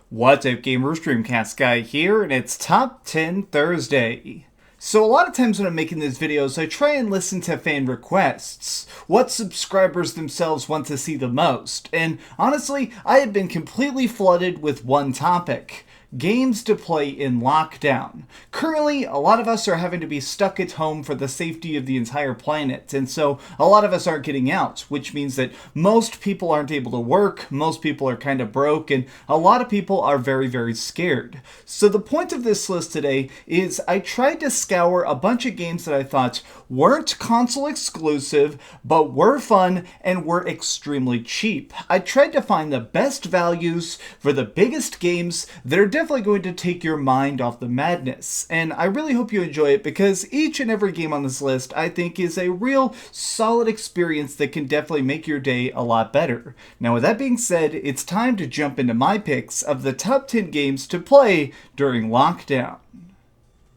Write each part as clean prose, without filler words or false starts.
What's up gamers, DreamcastGuy here, and it's Top 10 Thursday. So a lot of times when I'm making these videos, I try and listen to fan requests, what subscribers themselves want to see the most, and honestly, I have been completely flooded with one topic: games to play in lockdown. Currently, a lot of us are having to be stuck at home for the safety of the entire planet, and so a lot of us aren't getting out, which means that most people aren't able to work, most people are kind of broke, and a lot of people are very, very scared. So the point of this list today is I tried to scour a bunch of games that I thought weren't console exclusive, but were fun and were extremely cheap. I tried to find the best values for the biggest games that are definitely going to take your mind off the madness, and I really hope you enjoy it because each and every game on this list I think is a real solid experience that can definitely make your day a lot better. Now with that being said, it's time to jump into my picks of the top 10 games to play during lockdown.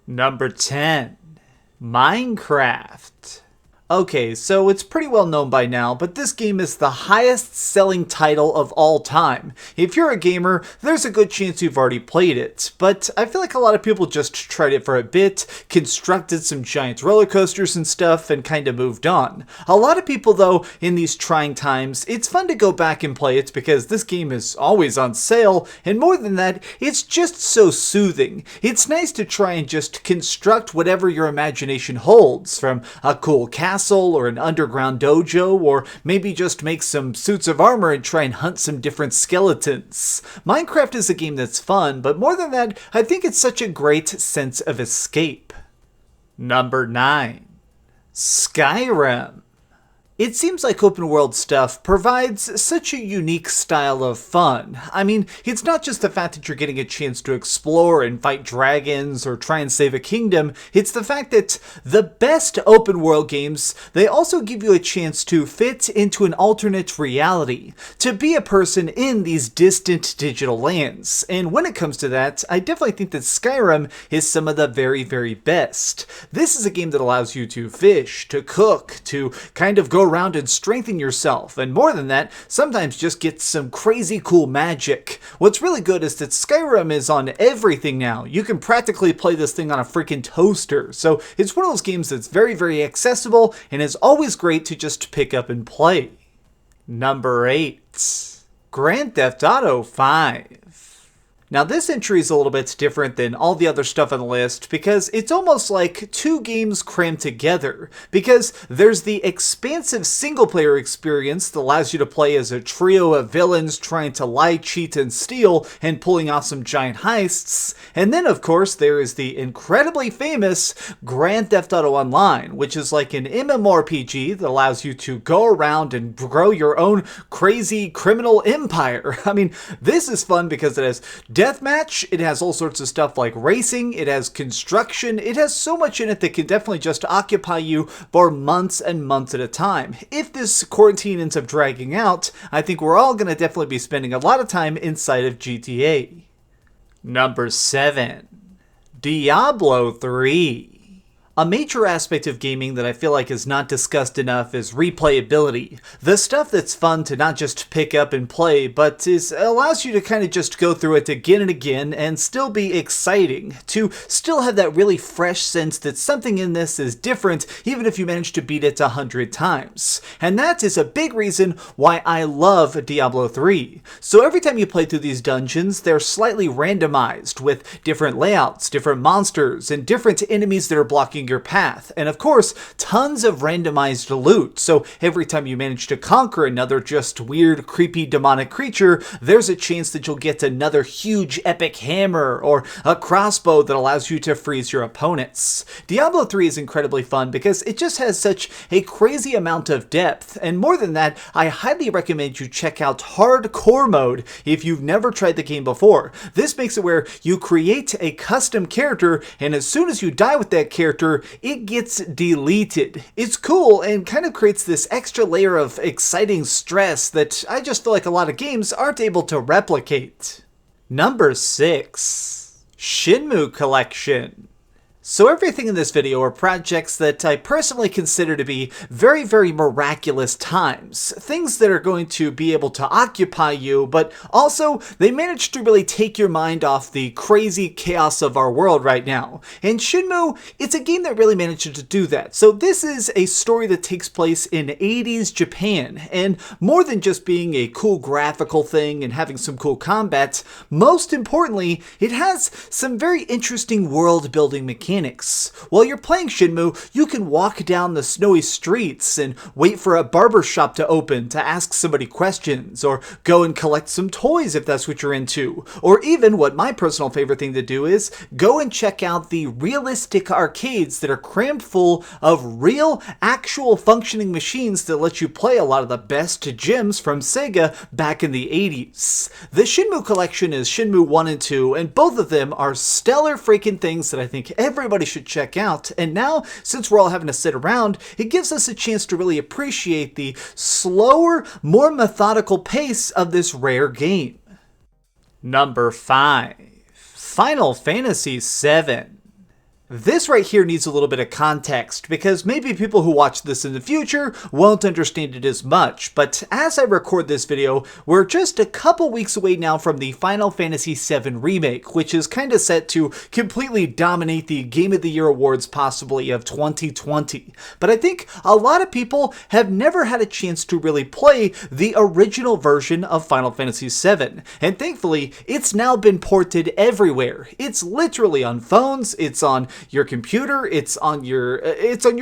Number 10. Minecraft. Okay, so it's pretty well known by now, but this game is the highest selling title of all time. If you're a gamer, there's a good chance you've already played it, but I feel like a lot of people just tried it for a bit, constructed some giant roller coasters and stuff, and kind of moved on. A lot of people though, in these trying times, it's fun to go back and play it because this game is always on sale, and more than that, it's just so soothing. It's nice to try and just construct whatever your imagination holds, from a cool castle or an underground dojo, or maybe just make some suits of armor and try and hunt some different skeletons. Minecraft is a game that's fun, but more than that, I think it's such a great sense of escape. Number 9. Skyrim. It seems like open world stuff provides such a unique style of fun. I mean, it's not just the fact that you're getting a chance to explore and fight dragons or try and save a kingdom, it's the fact that the best open world games, they also give you a chance to fit into an alternate reality, to be a person in these distant digital lands. And when it comes to that, I definitely think that Skyrim is some of the very, very best. This is a game that allows you to fish, to cook, to kind of go around and strengthen yourself, and more than that, sometimes just get some crazy cool magic. What's really good is that Skyrim is on everything now. You can practically play this thing on a freaking toaster, so it's one of those games that's very, very accessible and is always great to just pick up and play. Number 8. Grand Theft Auto 5. Now this entry is a little bit different than all the other stuff on the list because it's almost like two games crammed together, because there's the expansive single-player experience that allows you to play as a trio of villains trying to lie, cheat, and steal, and pulling off some giant heists, and then of course there is the incredibly famous Grand Theft Auto Online, which is like an MMORPG that allows you to go around and grow your own crazy criminal empire. I mean, this is fun because it has deathmatch, it has all sorts of stuff like racing, it has construction, it has so much in it that can definitely just occupy you for months and months at a time. If this quarantine ends up dragging out, I think we're all going to definitely be spending a lot of time inside of GTA. Number 7. Diablo III. A major aspect of gaming that I feel like is not discussed enough is replayability. The stuff that's fun to not just pick up and play, but allows you to kind of just go through it again and again and still be exciting. To still have that really fresh sense that something in this is different even if you manage to beat it 100 times. And that is a big reason why I love Diablo 3. So every time you play through these dungeons, they're slightly randomized with different layouts, different monsters, and different enemies that are blocking your path, and of course tons of randomized loot, so every time you manage to conquer another just weird creepy demonic creature, there's a chance that you'll get another huge epic hammer or a crossbow that allows you to freeze your opponents. Diablo 3 is incredibly fun because it just has such a crazy amount of depth, and more than that, I highly recommend you check out hardcore mode if you've never tried the game before. This makes it where you create a custom character, and as soon as you die with that character, it gets deleted. It's cool and kind of creates this extra layer of exciting stress that I just feel like a lot of games aren't able to replicate. Number 6. Shenmue Collection. So everything in this video are projects that I personally consider to be very, very miraculous times. Things that are going to be able to occupy you, but also they manage to really take your mind off the crazy chaos of our world right now. And Shenmue, it's a game that really managed to do that. So this is a story that takes place in 80s Japan, and more than just being a cool graphical thing and having some cool combat, most importantly, it has some very interesting world building mechanics. While you're playing Shenmue, you can walk down the snowy streets and wait for a barber shop to open to ask somebody questions, or go and collect some toys if that's what you're into, or even what my personal favorite thing to do is go and check out the realistic arcades that are crammed full of real, actual functioning machines that let you play a lot of the best gems from Sega back in the 80s. The Shenmue Collection is Shenmue 1 and 2, and both of them are stellar freaking things that I think everybody should check out. And now, since we're all having to sit around, it gives us a chance to really appreciate the slower, more methodical pace of this rare game. Number 5. Final Fantasy VII. This right here needs a little bit of context, because maybe people who watch this in the future won't understand it as much, but as I record this video, we're just a couple weeks away now from the Final Fantasy VII Remake, which is kinda set to completely dominate the Game of the Year awards possibly of 2020. But I think a lot of people have never had a chance to really play the original version of Final Fantasy VII, and thankfully, it's now been ported everywhere. It's literally on phones, it's on your computer, it's on your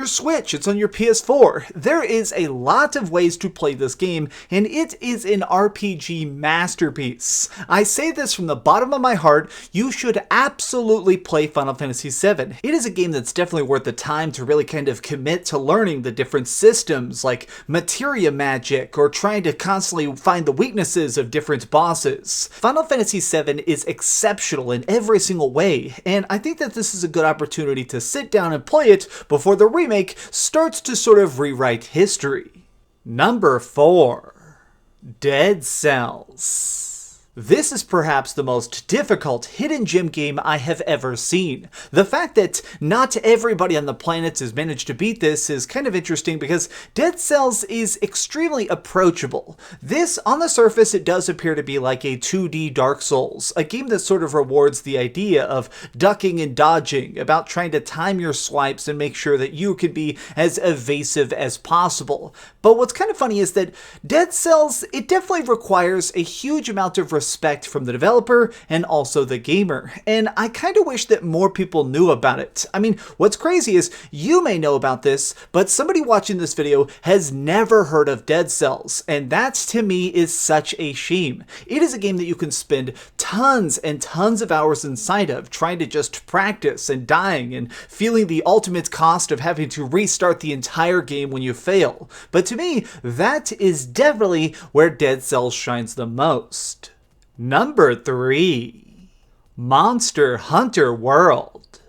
Switch, it's on your PS4. There is a lot of ways to play this game, and it is an RPG masterpiece. I say this from the bottom of my heart, you should absolutely play Final Fantasy VII. It is a game that's definitely worth the time to really kind of commit to learning the different systems, like materia magic, or trying to constantly find the weaknesses of different bosses. Final Fantasy VII is exceptional in every single way, and I think that this is a good opportunity to sit down and play it before the remake starts to sort of rewrite history. Number 4. Dead Cells. This is perhaps the most difficult hidden gem game I have ever seen. The fact that not everybody on the planet has managed to beat this is kind of interesting, because Dead Cells is extremely approachable. This, on the surface, it does appear to be like a 2D Dark Souls, a game that sort of rewards the idea of ducking and dodging, about trying to time your swipes and make sure that you can be as evasive as possible. But what's kind of funny is that Dead Cells, it definitely requires a huge amount of respect from the developer and also the gamer, and I kind of wish that more people knew about it. I mean, what's crazy is you may know about this, but somebody watching this video has never heard of Dead Cells, and that to me is such a shame. It is a game that you can spend tons and tons of hours inside of, trying to just practice and dying and feeling the ultimate cost of having to restart the entire game when you fail. But to me, that is definitely where Dead Cells shines the most. Number 3. Monster Hunter World.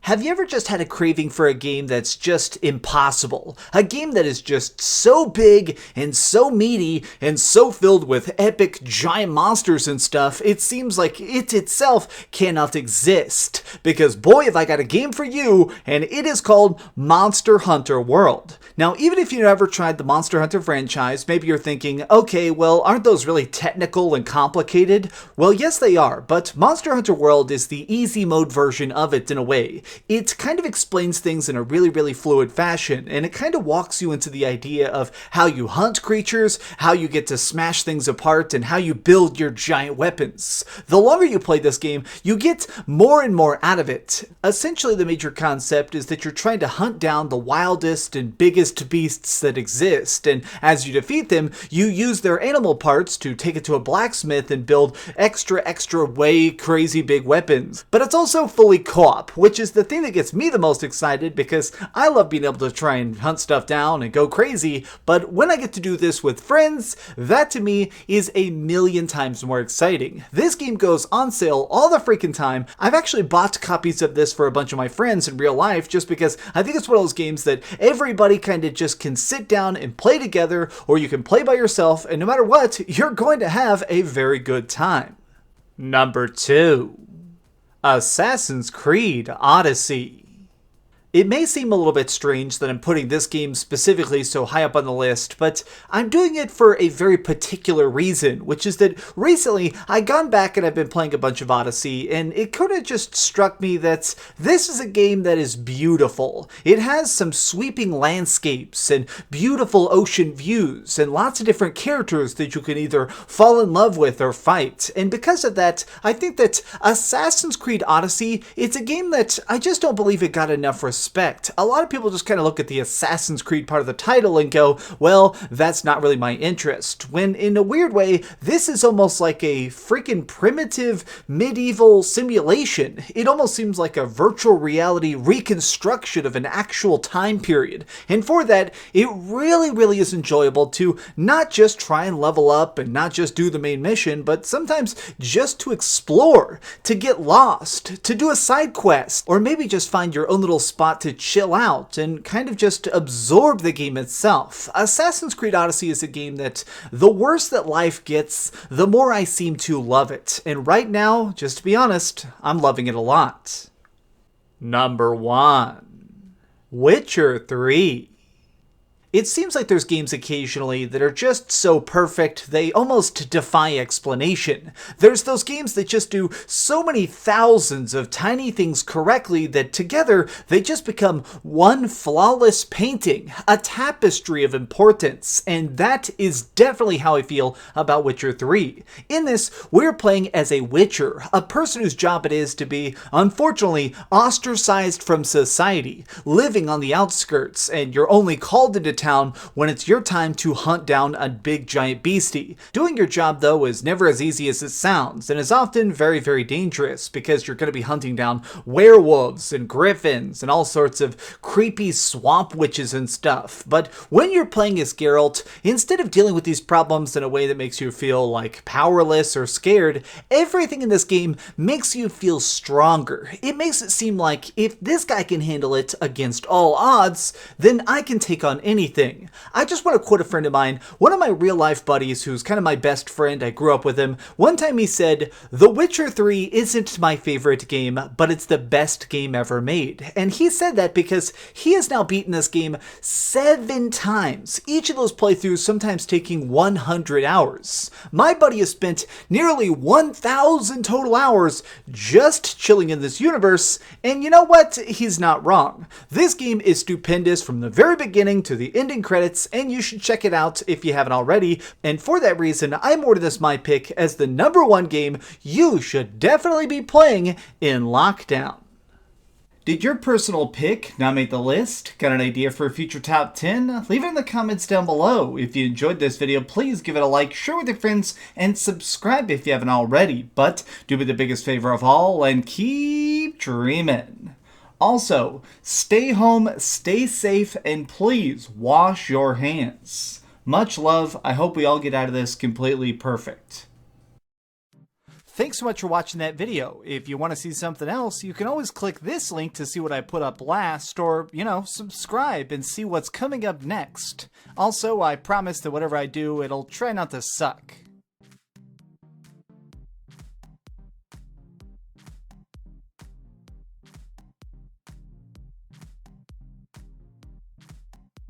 Have you ever just had a craving for a game that's just impossible? A game that is just so big and so meaty and so filled with epic giant monsters and stuff, it seems like it itself cannot exist. Because boy, have I got a game for you, and it is called Monster Hunter World. Now, even if you've never tried the Monster Hunter franchise, maybe you're thinking, okay, well, aren't those really technical and complicated? Well, yes, they are, but Monster Hunter World is the easy mode version of it in a way. It kind of explains things in a really, really fluid fashion, and it kind of walks you into the idea of how you hunt creatures, how you get to smash things apart, and how you build your giant weapons. The longer you play this game, you get more and more out of it. Essentially, the major concept is that you're trying to hunt down the wildest and biggest beasts that exist, and as you defeat them, you use their animal parts to take it to a blacksmith and build extra way crazy big weapons. But it's also fully co-op, which is the thing that gets me the most excited, because I love being able to try and hunt stuff down and go crazy, but when I get to do this with friends, that to me is a million times more exciting. This game goes on sale all the freaking time. I've actually bought copies of this for a bunch of my friends in real life, just because I think it's one of those games that everybody kind of just can sit down and play together, or you can play by yourself, and no matter what, you're going to have a very good time. Number 2. Assassin's Creed Odyssey. It may seem a little bit strange that I'm putting this game specifically so high up on the list, but I'm doing it for a very particular reason, which is that recently I've gone back and I've been playing a bunch of Odyssey, and it could have just struck me that this is a game that is beautiful. It has some sweeping landscapes and beautiful ocean views and lots of different characters that you can either fall in love with or fight, and because of that, I think that Assassin's Creed Odyssey, it's a game that I just don't believe it got enough respect. A lot of people just kind of look at the Assassin's Creed part of the title and go, well, that's not really my interest. When in a weird way, this is almost like a freaking primitive medieval simulation. It almost seems like a virtual reality reconstruction of an actual time period. And for that, it really is enjoyable to not just try and level up and not just do the main mission, but sometimes just to explore, to get lost, to do a side quest, or maybe just find your own little spot to chill out and kind of just absorb the game itself. Assassin's Creed Odyssey is a game that the worse that life gets, the more I seem to love it. And right now, just to be honest, I'm loving it a lot. Number 1. Witcher 3. It seems like there's games occasionally that are just so perfect they almost defy explanation. There's those games that just do so many thousands of tiny things correctly that together they just become one flawless painting, a tapestry of importance, and that is definitely how I feel about Witcher 3. In this, we're playing as a witcher, a person whose job it is to be, unfortunately, ostracized from society, living on the outskirts, and you're only called into town when it's your time to hunt down a big giant beastie. Doing your job though is never as easy as it sounds and is often very dangerous because you're going to be hunting down werewolves and griffins and all sorts of creepy swamp witches and stuff. But when you're playing as Geralt, instead of dealing with these problems in a way that makes you feel like powerless or scared, everything in this game makes you feel stronger. It makes it seem like if this guy can handle it against all odds, then I can take on anything. I just want to quote a friend of mine, one of my real life buddies who's kind of my best friend, I grew up with him. One time he said, "The Witcher 3 isn't my favorite game, but it's the best game ever made." And he said that because he has now beaten this game 7 times, each of those playthroughs sometimes taking 100 hours. My buddy has spent nearly 1,000 total hours just chilling in this universe, and you know what? He's not wrong. This game is stupendous from the very beginning to the ending credits, and you should check it out if you haven't already. And for that reason, I'm awarding this my pick as the number 1 game you should definitely be playing in lockdown. Did your personal pick not make the list? Got an idea for a future top 10? Leave it in the comments down below. If you enjoyed this video, please give it a like, share with your friends, and subscribe if you haven't already. But do me the biggest favor of all and keep dreaming. Also, stay home, stay safe, and please wash your hands. Much love. I hope we all get out of this completely perfect. Thanks so much for watching that video. If you want to see something else, you can always click this link to see what I put up last, or, subscribe and see what's coming up next. Also, I promise that whatever I do, it'll try not to suck.